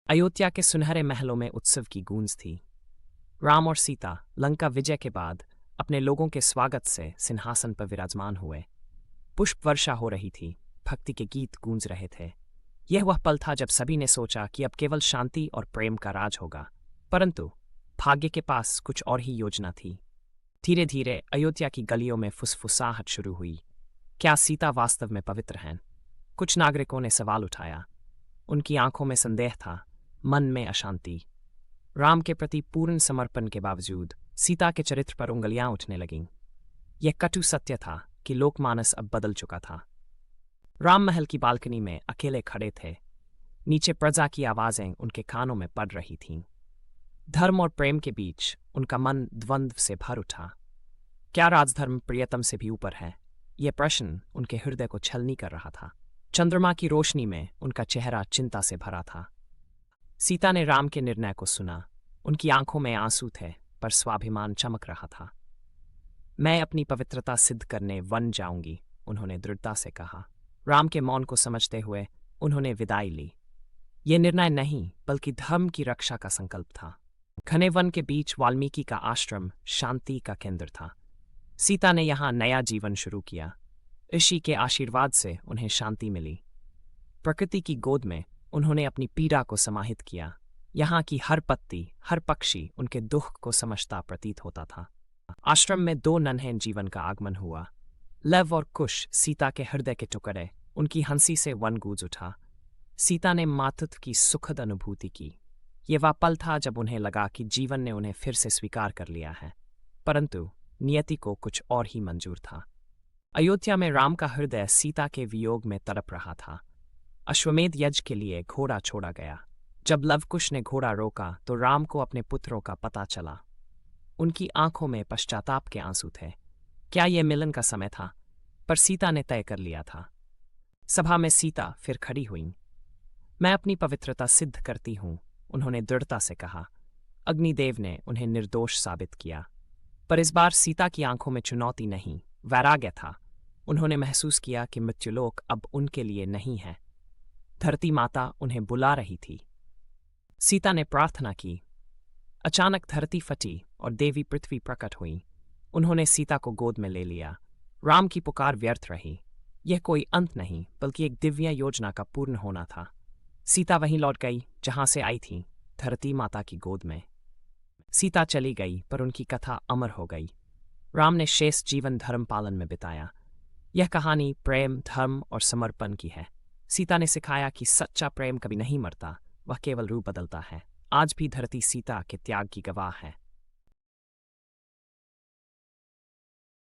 अयोध्या के सुनहरे महलों में उत्सव की गूंज थी। राम और सीता लंका विजय के बाद अपने लोगों के स्वागत से सिंहासन पर विराजमान हुए। पुष्प वर्षा हो रही थी, भक्ति के गीत गूंज रहे थे। यह वह पल था जब सभी ने सोचा कि अब केवल शांति और प्रेम का राज होगा। परंतु भाग्य के पास कुछ और ही योजना थी। धीरे धीरे अयोध्या की गलियों में फुसफुसाहट शुरू हुई। क्या सीता वास्तव में पवित्र हैं? कुछ नागरिकों ने सवाल उठाया। उनकी आंखों में संदेह था, मन में अशांति। राम के प्रति पूर्ण समर्पण के बावजूद सीता के चरित्र पर उंगलियां उठने लगीं। यह कटु सत्य था कि लोकमानस अब बदल चुका था। राम महल की बालकनी में अकेले खड़े थे। नीचे प्रजा की आवाजें उनके कानों में पड़ रही थीं। धर्म और प्रेम के बीच उनका मन द्वंद्व से भर उठा। क्या राजधर्म प्रियतम से भी ऊपर है? यह प्रश्न उनके हृदय को छलनी कर रहा था। चंद्रमा की रोशनी में उनका चेहरा चिंता से भरा था। सीता ने राम के निर्णय को सुना। उनकी आंखों में आंसू थे, पर स्वाभिमान चमक रहा था। मैं अपनी पवित्रता सिद्ध करने वन जाऊंगी, उन्होंने दृढ़ता से कहा। राम के मौन को समझते हुए उन्होंने विदाई ली। यह निर्णय नहीं, बल्कि धर्म की रक्षा का संकल्प था। घने वन के बीच वाल्मीकि का आश्रम शांति का केंद्र था। सीता ने यहाँ नया जीवन शुरू किया। ऋषि के आशीर्वाद से उन्हें शांति मिली। प्रकृति की गोद में उन्होंने अपनी पीड़ा को समाहित किया। यहाँ की हर पत्ती, हर पक्षी उनके दुख को समझता प्रतीत होता था। आश्रम में दो नन्हे जीवन का आगमन हुआ। लव और कुश, सीता के हृदय के टुकड़े। उनकी हंसी से वन गूंज उठा। सीता ने मातृत्व की सुखद अनुभूति की। ये वह पल था जब उन्हें लगा कि जीवन ने उन्हें फिर से स्वीकार कर लिया है। परंतु नियति को कुछ और ही मंजूर था। अयोध्या में राम का हृदय सीता के वियोग में तड़प रहा था। अश्वमेध यज्ञ के लिए घोड़ा छोड़ा गया। जब लवकुश ने घोड़ा रोका तो राम को अपने पुत्रों का पता चला। उनकी आंखों में पश्चाताप के आंसू थे। क्या यह मिलन का समय था? पर सीता ने तय कर लिया था। सभा में सीता फिर खड़ी हुईं। मैं अपनी पवित्रता सिद्ध करती हूं, उन्होंने दृढ़ता से कहा। अग्निदेव ने उन्हें निर्दोष साबित किया। पर इस बार सीता की आंखों में चुनौती नहीं, वैराग्य था। उन्होंने महसूस किया कि मृत्युलोक अब उनके लिए नहीं है। धरती माता उन्हें बुला रही थी। सीता ने प्रार्थना की। अचानक धरती फटी और देवी पृथ्वी प्रकट हुई। उन्होंने सीता को गोद में ले लिया। राम की पुकार व्यर्थ रही। यह कोई अंत नहीं, बल्कि एक दिव्य योजना का पूर्ण होना था। सीता वहीं लौट गई जहां से आई थी, धरती माता की गोद में। सीता चली गई, पर उनकी कथा अमर हो गई। राम ने शेष जीवन धर्म पालन में बिताया। यह कहानी प्रेम, धर्म और समर्पण की है। सीता ने सिखाया कि सच्चा प्रेम कभी नहीं मरता, वह केवल रूप बदलता है। आज भी धरती सीता के त्याग की गवाह है।